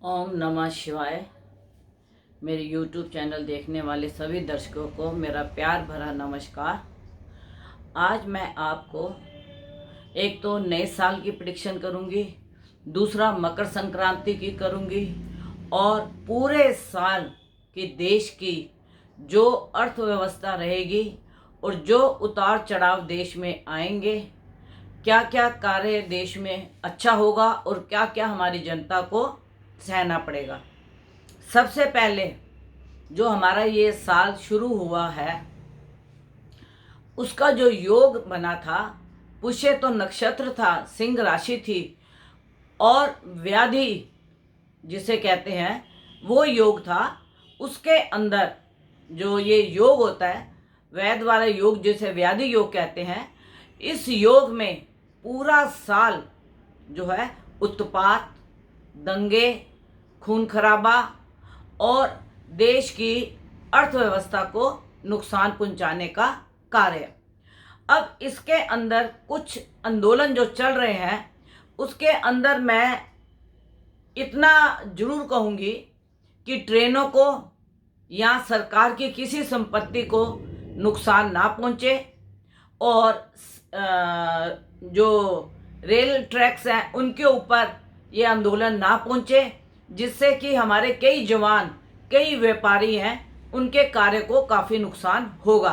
ओम नमः शिवाय। मेरे YouTube चैनल देखने वाले सभी दर्शकों को मेरा प्यार भरा नमस्कार। आज मैं आपको एक तो नए साल की प्रेडिक्शन करूंगी, दूसरा मकर संक्रांति की करूंगी और पूरे साल की देश की जो अर्थव्यवस्था रहेगी और जो उतार चढ़ाव देश में आएंगे, क्या क्या कार्य देश में अच्छा होगा और क्या क्या हमारी जनता को सहना पड़ेगा। सबसे पहले जो हमारा ये साल शुरू हुआ है उसका जो योग बना था, पुष्य तो नक्षत्र था, सिंह राशि थी और व्याधि जिसे कहते हैं वो योग था। उसके अंदर जो ये योग होता है, वैद वाला योग जिसे व्याधि योग कहते हैं, इस योग में पूरा साल जो है उत्पात, दंगे, खून खराबा और देश की अर्थव्यवस्था को नुकसान पहुंचाने का कार्य। अब इसके अंदर कुछ आंदोलन जो चल रहे हैं उसके अंदर मैं इतना जरूर कहूँगी कि ट्रेनों को या सरकार की किसी संपत्ति को नुकसान ना पहुँचे और जो रेल ट्रैक्स हैं उनके ऊपर ये आंदोलन ना पहुँचे, जिससे कि हमारे कई जवान, कई व्यापारी हैं, उनके कार्य को काफ़ी नुकसान होगा।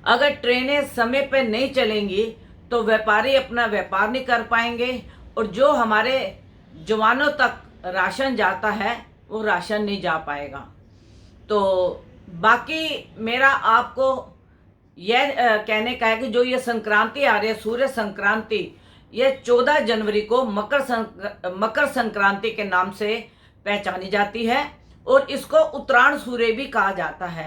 अगर ट्रेनें समय पर नहीं चलेंगी तो व्यापारी अपना व्यापार नहीं कर पाएंगे और जो हमारे जवानों तक राशन जाता है वो राशन नहीं जा पाएगा। तो बाकी मेरा आपको यह कहने का है कि जो ये संक्रांति आ रही है, सूर्य संक्रांति, ये 14 जनवरी को मकर संक्रांति के नाम से पहचानी जाती है और इसको उत्तरायण सूर्य भी कहा जाता है।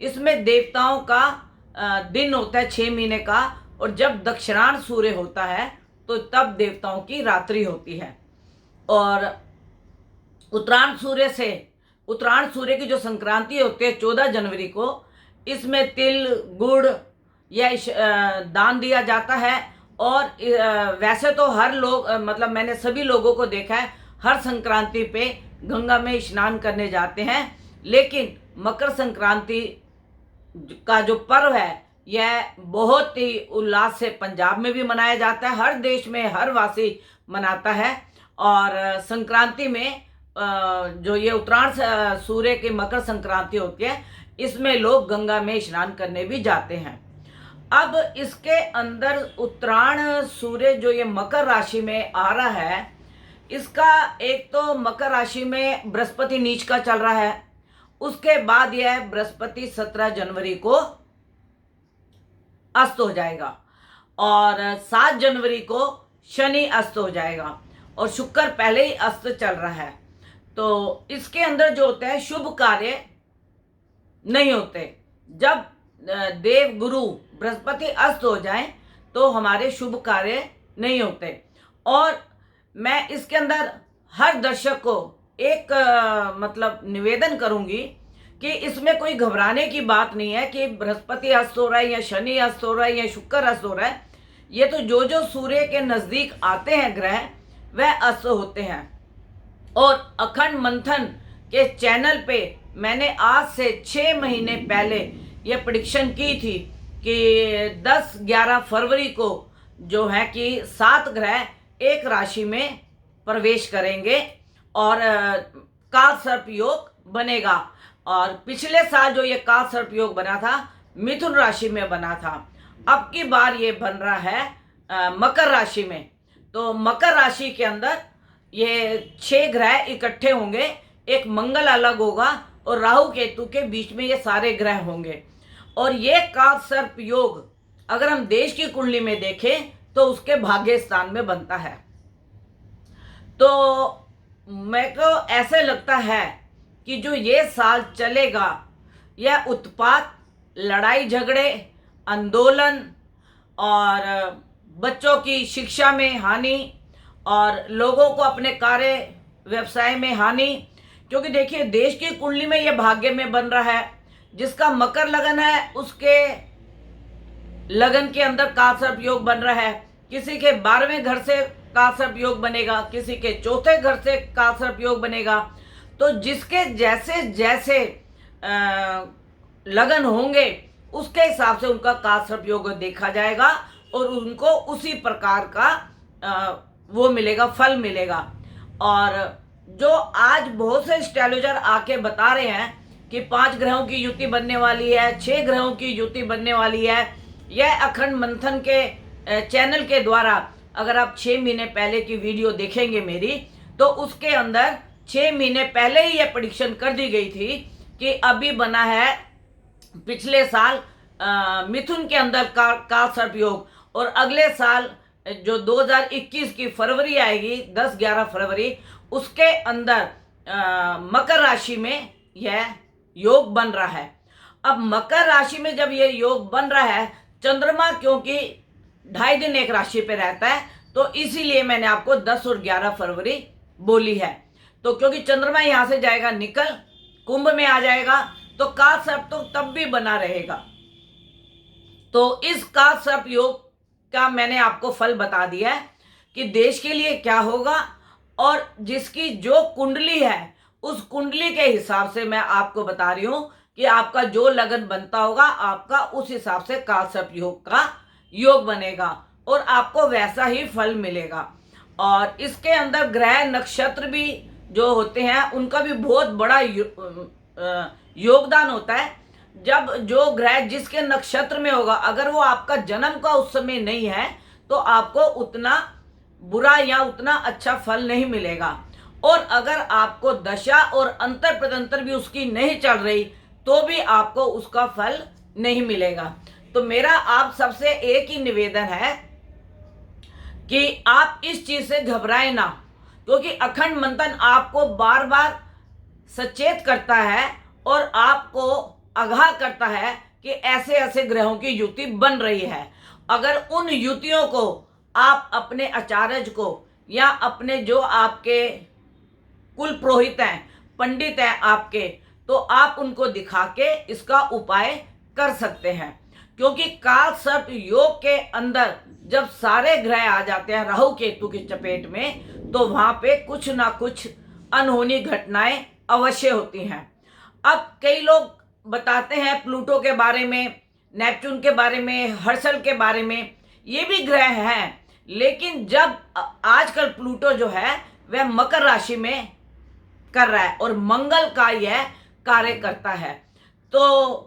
इसमें देवताओं का दिन होता है 6 महीने का, और जब दक्षिणायन सूर्य होता है तो तब देवताओं की रात्रि होती है। और उत्तरायण सूर्य की जो संक्रांति होती है 14 जनवरी को, इसमें तिल, गुड़ या दान दिया जाता है। और वैसे तो हर लोग, मतलब मैंने सभी लोगों को देखा है, हर संक्रांति पे गंगा में स्नान करने जाते हैं, लेकिन मकर संक्रांति का जो पर्व है यह बहुत ही उल्लास से पंजाब में भी मनाया जाता है, हर देश में हर वासी मनाता है। और संक्रांति में जो ये उत्तरायण सूर्य की मकर संक्रांति होती है, इसमें लोग गंगा में स्नान करने भी जाते हैं। अब इसके अंदर उत्तरायण सूर्य जो ये मकर राशि में आ रहा है, इसका एक तो मकर राशि में बृहस्पति नीच का चल रहा है, उसके बाद यह बृहस्पति 17 जनवरी को अस्त हो जाएगा और 7 जनवरी को शनि अस्त हो जाएगा और शुक्र पहले ही अस्त चल रहा है। तो इसके अंदर जो होता है शुभ कार्य नहीं होते। जब देव गुरु बृहस्पति अस्त हो जाए तो हमारे शुभ कार्य नहीं होते। और मैं इसके अंदर हर दर्शक को एक मतलब निवेदन करूंगी कि इसमें कोई घबराने की बात नहीं है कि बृहस्पति अस्त हो रहा है या शनि अस्त हो रहा है या शुक्र अस्त हो रहा है। ये तो जो जो सूर्य के नज़दीक आते हैं ग्रह, वह अस्त होते हैं। और अखंड मंथन के चैनल पे मैंने आज से 6 महीने पहले ये प्रेडिक्शन की थी कि 10-11 फरवरी को जो है कि 7 ग्रह एक राशि में प्रवेश करेंगे और काल सर्प योग बनेगा। और पिछले साल जो ये काल सर्प योग बना था मिथुन राशि में बना था, अब की बार ये बन रहा है मकर राशि में। तो मकर राशि के अंदर ये 6 ग्रह इकट्ठे होंगे, एक मंगल अलग होगा और राहु केतु के बीच में ये सारे ग्रह होंगे। और ये काल सर्प योग अगर हम देश की कुंडली में देखें तो उसके भाग्य स्थान में बनता है। तो मेरे को ऐसे लगता है कि जो ये साल चलेगा यह उत्पात, लड़ाई झगड़े, आंदोलन और बच्चों की शिक्षा में हानि और लोगों को अपने कार्य व्यवसाय में हानि, क्योंकि देखिए देश की कुंडली में यह भाग्य में बन रहा है। जिसका मकर लगन है उसके लगन के अंदर काल सर्प योग बन रहा है, किसी के 12वें घर से काल सर्प योग बनेगा, किसी के चौथे घर से काल सर्प योग बनेगा। तो जिसके जैसे जैसे लगन होंगे उसके हिसाब से उनका काल सर्प योग देखा जाएगा और उनको उसी प्रकार का वो मिलेगा, फल मिलेगा। और जो आज बहुत से एस्ट्रोलॉजर आके बता रहे हैं कि 5 ग्रहों की युति बनने वाली है, 6 ग्रहों की युति बनने वाली है, यह अखंड मंथन के चैनल के द्वारा अगर आप 6 महीने पहले की वीडियो देखेंगे मेरी, तो उसके अंदर 6 महीने पहले ही यह प्रेडिक्शन कर दी गई थी कि अभी बना है पिछले साल मिथुन के अंदर काल सर्प योग, और अगले साल जो 2021 की फरवरी आएगी, 10-11 फरवरी, उसके अंदर मकर राशि में यह योग बन रहा है। अब मकर राशि में जब यह योग बन रहा है, चंद्रमा क्योंकि 2.5 दिन एक राशि पे रहता है, तो इसीलिए मैंने आपको 10 और 11 फरवरी बोली है। तो क्योंकि चंद्रमा यहां से जाएगा निकल, कुंभ में आ जाएगा, तो काल सर्प तो तब भी बना रहेगा। तो इस काल सर्प योग का मैंने आपको फल बता दिया है कि देश के लिए क्या होगा, और जिसकी जो कुंडली है उस कुंडली के हिसाब से मैं आपको बता रही हूं कि आपका जो लगन बनता होगा आपका उस हिसाब से काल सर्प योग का योग बनेगा और आपको वैसा ही फल मिलेगा। और इसके अंदर ग्रह नक्षत्र भी जो होते हैं उनका भी बहुत बड़ा योगदान होता है। जब जो ग्रह जिसके नक्षत्र में होगा, अगर वो आपका जन्म का उस समय नहीं है तो आपको उतना बुरा या उतना अच्छा फल नहीं मिलेगा। और अगर आपको दशा और अंतर प्रदंतर भी उसकी नहीं चल रही तो भी आपको उसका फल नहीं मिलेगा। तो मेरा आप सबसे एक ही निवेदन है कि आप इस चीज से घबराएं ना, क्योंकि अखंड मंथन आपको बार बार सचेत करता है और आपको आगाह करता है कि ऐसे ऐसे ग्रहों की युति बन रही है। अगर उन युतियों को आप अपने आचार्य को या अपने जो आपके कुल पुरोहित हैं, पंडित हैं आपके, तो आप उनको दिखा के इसका उपाय कर सकते हैं। क्योंकि काल सर्प योग के अंदर जब सारे ग्रह आ जाते हैं राहु केतु की चपेट में, तो वहां पे कुछ ना कुछ अनहोनी घटनाएं अवश्य होती हैं। अब कई लोग बताते हैं प्लूटो के बारे में, नेपच्यून के बारे में, हर्षल के बारे में, ये भी ग्रह हैं, लेकिन जब आजकल प्लूटो जो है वह मकर राशि में कर रहा है और मंगल का यह कार्य करता है। तो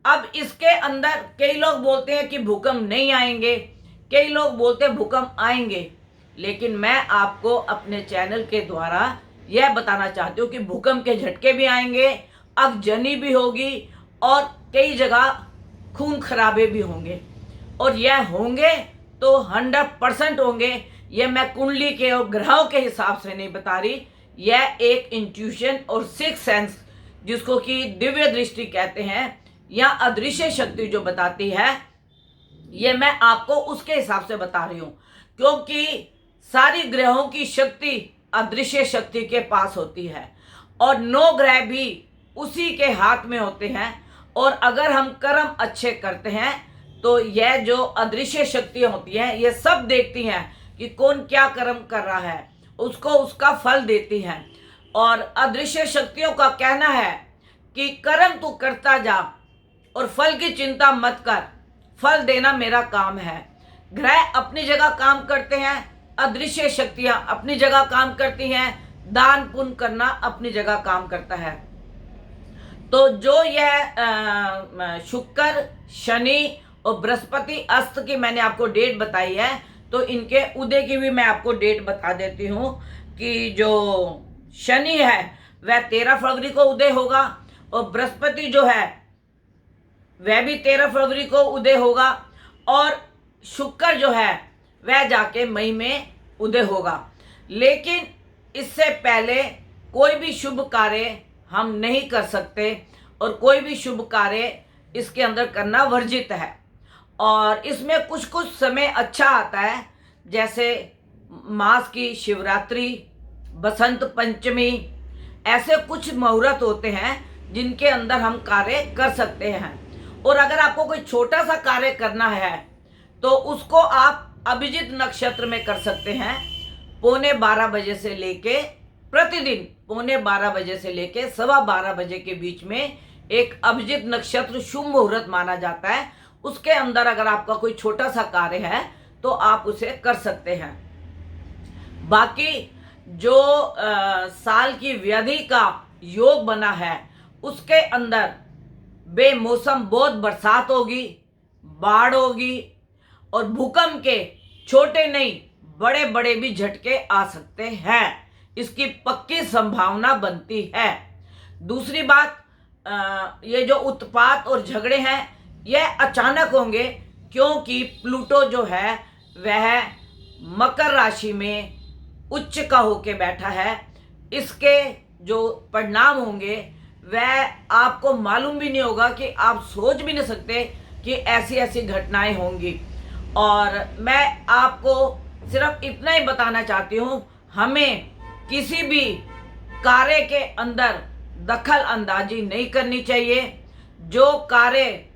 अब इसके अंदर कई लोग बोलते हैं कि भूकंप नहीं आएंगे, कई लोग बोलते हैं भूकंप आएंगे, लेकिन मैं आपको अपने चैनल के द्वारा यह बताना चाहती हूँ कि भूकंप के झटके भी आएंगे, अगजनी भी होगी और कई जगह खून खराबे भी होंगे, और यह होंगे तो 100% होंगे। यह मैं कुंडली के और ग्रहों के हिसाब से नहीं बता रही, यह एक इंट्यूशन और सिक्स सेंस जिसको कि दिव्य दृष्टि कहते हैं या अदृश्य शक्ति जो बताती है, यह मैं आपको उसके हिसाब से बता रही हूँ। क्योंकि सारी ग्रहों की शक्ति अदृश्य शक्ति के पास होती है और 9 ग्रह भी उसी के हाथ में होते हैं। और अगर हम कर्म अच्छे करते हैं तो यह जो अदृश्य शक्तियाँ होती हैं ये सब देखती हैं कि कौन क्या कर्म कर रहा है, उसको उसका फल देती हैं। और अदृश्य शक्तियों का कहना है कि कर्म तू करता जा और फल की चिंता मत कर, फल देना मेरा काम है। ग्रह अपनी जगह काम करते हैं, अदृश्य शक्तियां अपनी जगह काम करती हैं, दान पुण्य करना अपनी जगह काम करता है। तो जो यह शुक्र, शनि और बृहस्पति अस्त की मैंने आपको डेट बताई है, तो इनके उदय की भी मैं आपको डेट बता देती हूँ कि जो शनि है वह 13 फरवरी को उदय होगा और बृहस्पति जो है वह भी 13 फरवरी को उदय होगा और शुक्र जो है वह जाके मई में उदय होगा। लेकिन इससे पहले कोई भी शुभ कार्य हम नहीं कर सकते और कोई भी शुभ कार्य इसके अंदर करना वर्जित है। और इसमें कुछ कुछ समय अच्छा आता है, जैसे मास की शिवरात्रि, बसंत पंचमी, ऐसे कुछ मुहूर्त होते हैं जिनके अंदर हम कार्य कर सकते हैं। और अगर आपको कोई छोटा सा कार्य करना है तो उसको आप अभिजित नक्षत्र में कर सकते हैं। 11:15 बजे से लेके प्रतिदिन 11:15 बजे से लेके 12:15 बजे के बीच में एक अभिजित नक्षत्र शुभ मुहूर्त माना जाता है। उसके अंदर अगर आपका कोई छोटा सा कार्य है तो आप उसे कर सकते हैं। बाकी जो साल की व्यधि का योग बना है उसके अंदर बेमौसम बहुत बरसात होगी, बाढ़ होगी और भूकंप के छोटे नहीं बड़े बड़े भी झटके आ सकते हैं। इसकी पक्की संभावना बनती है। दूसरी बात, ये जो उत्पात और झगड़े हैं यह अचानक होंगे, क्योंकि प्लूटो जो है वह मकर राशि में उच्च का होके बैठा है। इसके जो परिणाम होंगे वह आपको मालूम भी नहीं होगा, कि आप सोच भी नहीं सकते कि ऐसी ऐसी घटनाएं होंगी। और मैं आपको सिर्फ इतना ही बताना चाहती हूँ, हमें किसी भी कार्य के अंदर दखल अंदाजी नहीं करनी चाहिए। जो कार्य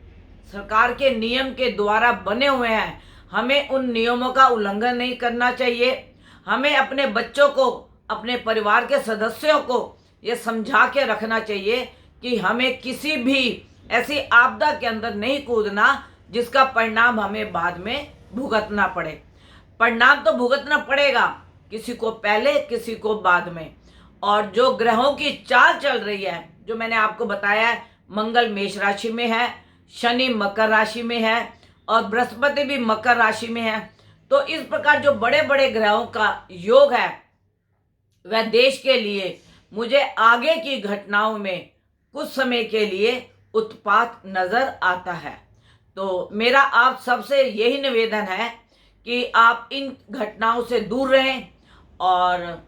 सरकार के नियम के द्वारा बने हुए हैं हमें उन नियमों का उल्लंघन नहीं करना चाहिए। हमें अपने बच्चों को, अपने परिवार के सदस्यों को ये समझा के रखना चाहिए कि हमें किसी भी ऐसी आपदा के अंदर नहीं कूदना जिसका परिणाम हमें बाद में भुगतना पड़े। परिणाम तो भुगतना पड़ेगा, किसी को पहले किसी को बाद में। और जो ग्रहों की चाल चल रही है, जो मैंने आपको बताया है, मंगल मेष राशि में है, शनि मकर राशि में है और बृहस्पति भी मकर राशि में है। तो इस प्रकार जो बड़े बड़े ग्रहों का योग है वह देश के लिए मुझे आगे की घटनाओं में कुछ समय के लिए उत्पात नजर आता है। तो मेरा आप सबसे यही निवेदन है कि आप इन घटनाओं से दूर रहें और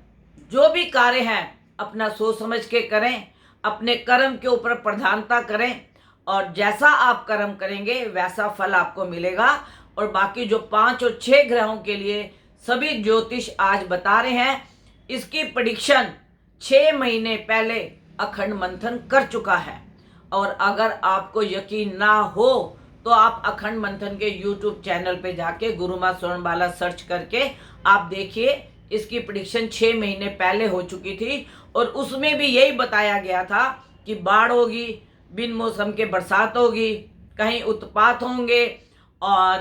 जो भी कार्य हैं अपना सोच समझ के करें, अपने कर्म के ऊपर प्रधानता करें और जैसा आप कर्म करेंगे वैसा फल आपको मिलेगा। और बाकी जो 5 और 6 ग्रहों के लिए सभी ज्योतिष आज बता रहे हैं, इसकी प्रेडिक्शन 6 महीने पहले अखंड मंथन कर चुका है। और अगर आपको यकीन ना हो तो आप अखंड मंथन के YouTube चैनल पे जाके गुरु माँ स्वर्णबाला सर्च करके आप देखिए, इसकी प्रेडिक्शन 6 महीने पहले हो चुकी थी और उसमें भी यही बताया गया था कि बाढ़ होगी, बिन मौसम के बरसात होगी, कहीं उत्पात होंगे और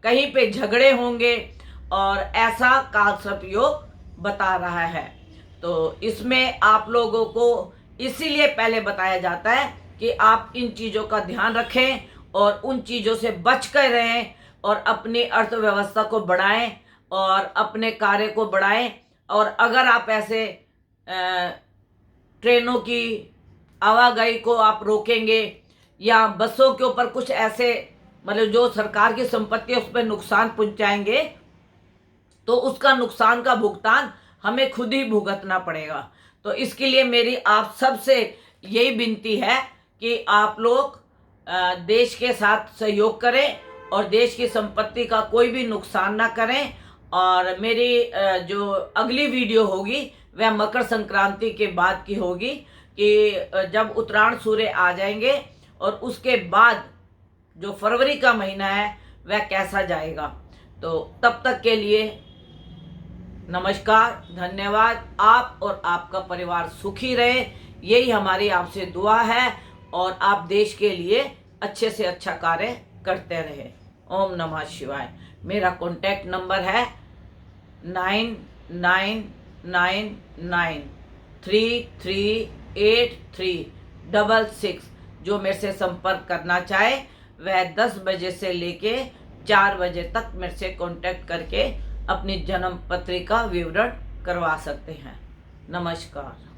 कहीं पे झगड़े होंगे और ऐसा कालसर्प योग बता रहा है। तो इसमें आप लोगों को इसीलिए पहले बताया जाता है कि आप इन चीज़ों का ध्यान रखें और उन चीज़ों से बच कर रहें और अपनी अर्थव्यवस्था को बढ़ाएं और अपने कार्य को बढ़ाएं। और अगर आप ऐसे ट्रेनों की आवाजाही को आप रोकेंगे या बसों के ऊपर कुछ ऐसे मतलब जो सरकार की संपत्ति है उस पर नुकसान पहुंचाएंगे तो उसका नुकसान का भुगतान हमें खुद ही भुगतना पड़ेगा। तो इसके लिए मेरी आप सबसे यही विनती है कि आप लोग देश के साथ सहयोग करें और देश की संपत्ति का कोई भी नुकसान ना करें। और मेरी जो अगली वीडियो होगी वह मकर संक्रांति के बाद की होगी कि जब उत्तरायण सूर्य आ जाएंगे और उसके बाद जो फरवरी का महीना है वह कैसा जाएगा। तो तब तक के लिए नमस्कार, धन्यवाद। आप और आपका परिवार सुखी रहे, यही हमारी आपसे दुआ है और आप देश के लिए अच्छे से अच्छा कार्य करते रहे। ओम नमः शिवाय। मेरा कॉन्टैक्ट नंबर है 9999333836। जो मेरे से संपर्क करना चाहे वह 10 बजे से लेके 4 बजे तक मेरे से कांटेक्ट करके अपनी जन्म पत्री का विवरण करवा सकते हैं। नमस्कार।